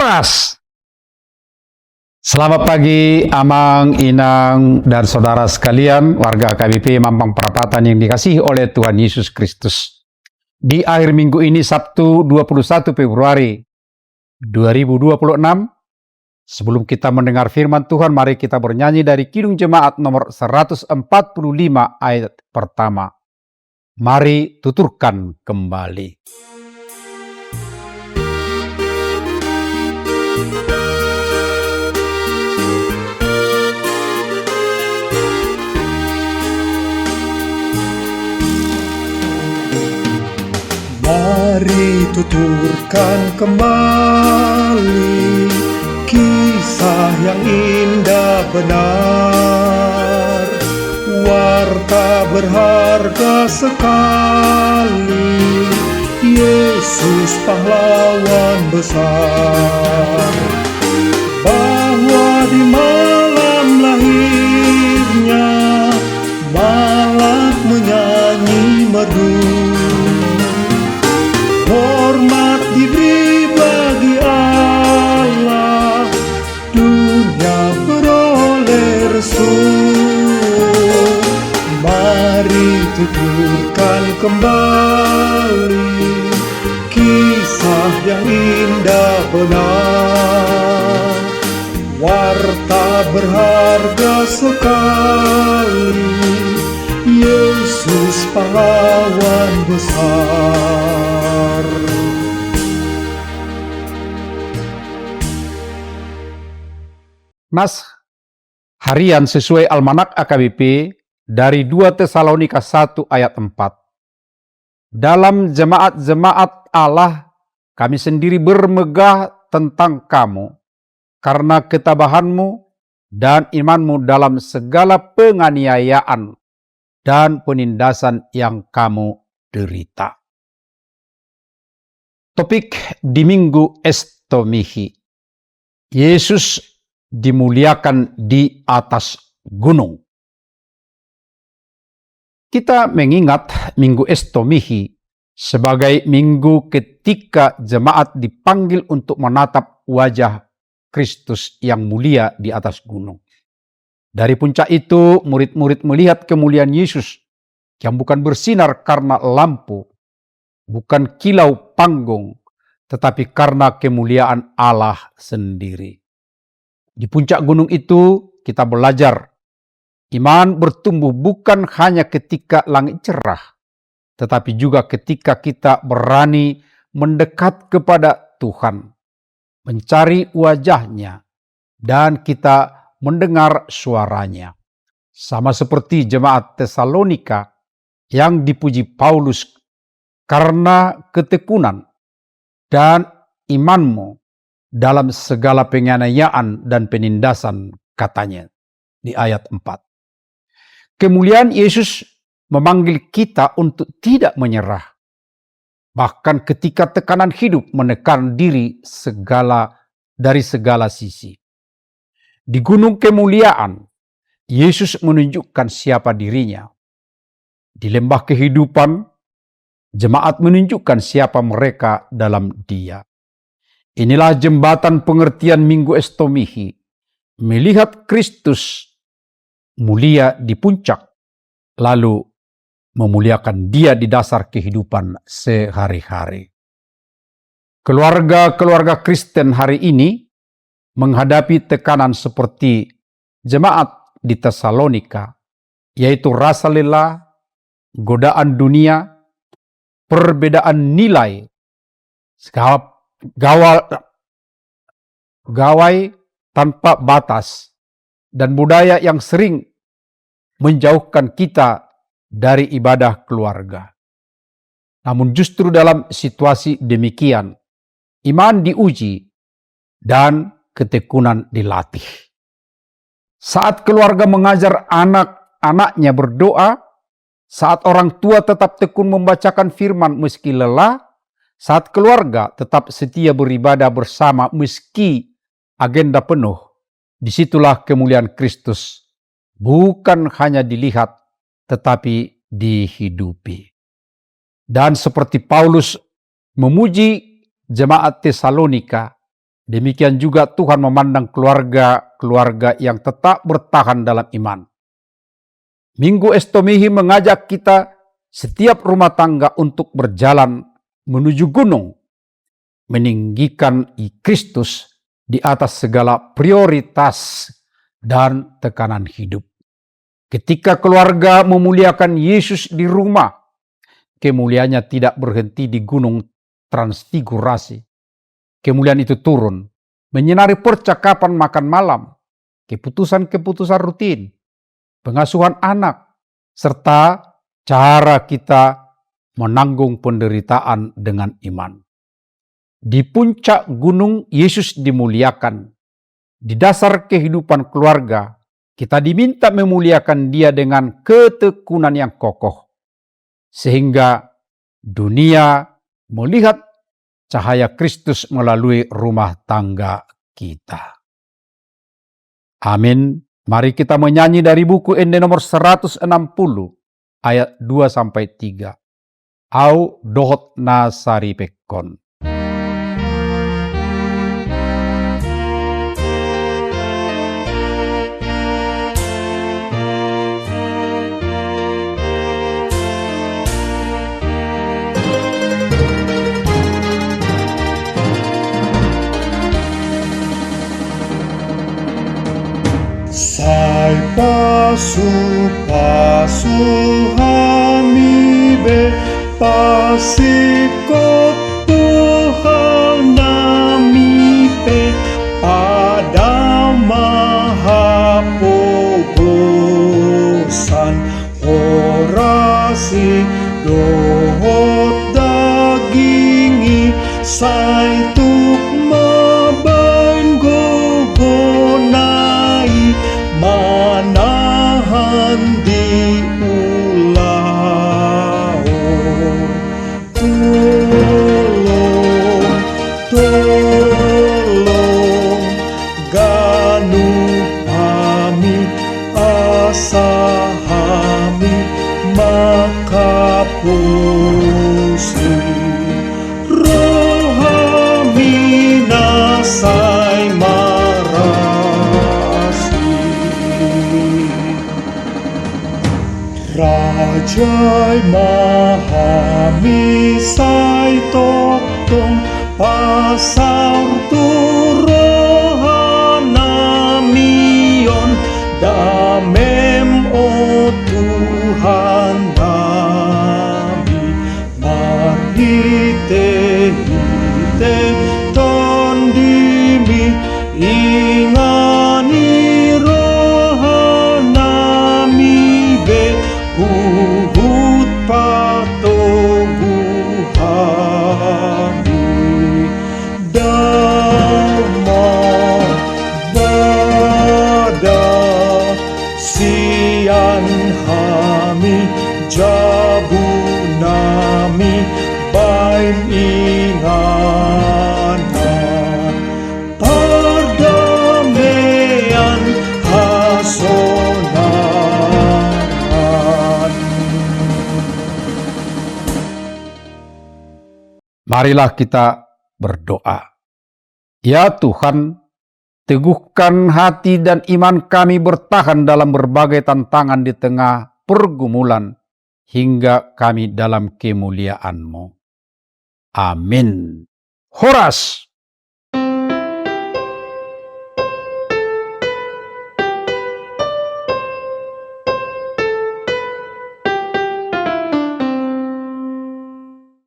Saudras, selamat pagi Amang, Inang, dan saudara sekalian, warga AKBP Mampang Perapatan yang dikasihi oleh Tuhan Yesus Kristus. Di akhir minggu ini, Sabtu 21 Februari 2026, sebelum kita mendengar firman Tuhan, mari kita bernyanyi dari Kidung Jemaat nomor 145 ayat pertama. Mari tuturkan kembali. Mari tuturkan kembali kisah yang indah benar, warta berharga sekali, Yesus pahlawan besar. Bahwa di malam lahirnya malak menyanyi merdu, hormat diberi bagi Allah, dunia beroleh restu. Mari tuturkan kembali kisah yang indah benar, warta berharga sekali, Yesus pahlawan besar. Mas harian sesuai Almanak AKBP dari 2 Tesalonika 1 ayat 4. Dalam jemaat-jemaat Allah, kami sendiri bermegah tentang kamu, karena ketabahanmu dan imanmu dalam segala penganiayaan dan penindasan yang kamu derita. Topik di Minggu Estomihi. Yesus dimuliakan di atas gunung. Kita mengingat Minggu Estomihi sebagai minggu ketika jemaat dipanggil untuk menatap wajah Kristus yang mulia di atas gunung. Dari puncak itu, murid-murid melihat kemuliaan Yesus yang bukan bersinar karena lampu, bukan kilau panggung, tetapi karena kemuliaan Allah sendiri. Di puncak gunung itu kita belajar iman bertumbuh bukan hanya ketika langit cerah, tetapi juga ketika kita berani mendekat kepada Tuhan, mencari wajahnya, dan kita mendengar suaranya. Sama seperti jemaat Tesalonika yang dipuji Paulus karena ketekunan dan imanmu dalam segala penganiayaan dan penindasan, katanya di ayat 4. Kemuliaan Yesus memanggil kita untuk tidak menyerah, bahkan ketika tekanan hidup menekan diri dari segala sisi. Di gunung kemuliaan, Yesus menunjukkan siapa dirinya. Di lembah kehidupan, jemaat menunjukkan siapa mereka dalam Dia. Inilah jembatan pengertian Minggu Estomihi, melihat Kristus mulia di puncak, lalu memuliakan Dia di dasar kehidupan sehari-hari. Keluarga-keluarga Kristen hari ini menghadapi tekanan seperti jemaat di Tesalonika, yaitu rasa lelah, godaan dunia, perbedaan nilai, gawai tanpa batas, dan budaya yang sering menjauhkan kita dari ibadah keluarga. Namun justru dalam situasi demikian, iman diuji dan ketekunan dilatih. Saat keluarga mengajar anak-anaknya berdoa, saat orang tua tetap tekun membacakan firman meski lelah, saat keluarga tetap setia beribadah bersama meski agenda penuh, disitulah kemuliaan Kristus bukan hanya dilihat tetapi dihidupi. Dan seperti Paulus memuji jemaat Tesalonika, Demikian juga Tuhan memandang keluarga-keluarga yang tetap bertahan dalam iman. Minggu Estomihi mengajak kita setiap rumah tangga untuk berjalan menuju gunung, meninggikan Kristus di atas segala prioritas dan tekanan hidup. Ketika keluarga memuliakan Yesus di rumah, kemuliaannya tidak berhenti di gunung transfigurasi. Kemuliaan itu turun, menyinari percakapan makan malam, keputusan-keputusan rutin, pengasuhan anak, serta cara kita menanggung penderitaan dengan iman. Di puncak gunung Yesus dimuliakan. Di dasar kehidupan keluarga, kita diminta memuliakan Dia dengan ketekunan yang kokoh, sehingga dunia melihat cahaya Kristus melalui rumah tangga kita. Amin. Mari kita menyanyi dari buku ND nomor 160 ayat 2-3. Au dohot na saripekon. Sai pasu hami be pasikot Tuhan nami pe pada maha pogosan orasi dohot dagingi sai tuk mabain gogonai manahan di ulau. Tolong ganu kami asa kami makapusi rohami nasai marasi Rajai mahami sai toktong pasar turohanamion damem o Tuhan nami marite hite tondimi ingani rohanami be huhut patoguhami dhamma bada sian hami jabu nami bain inganan perdamaian hasonan. Marilah kita berdoa. Ya Tuhan, teguhkan hati dan iman kami bertahan dalam berbagai tantangan di tengah pergumulan hingga kami dalam kemuliaan-Mu. Amin. Horas.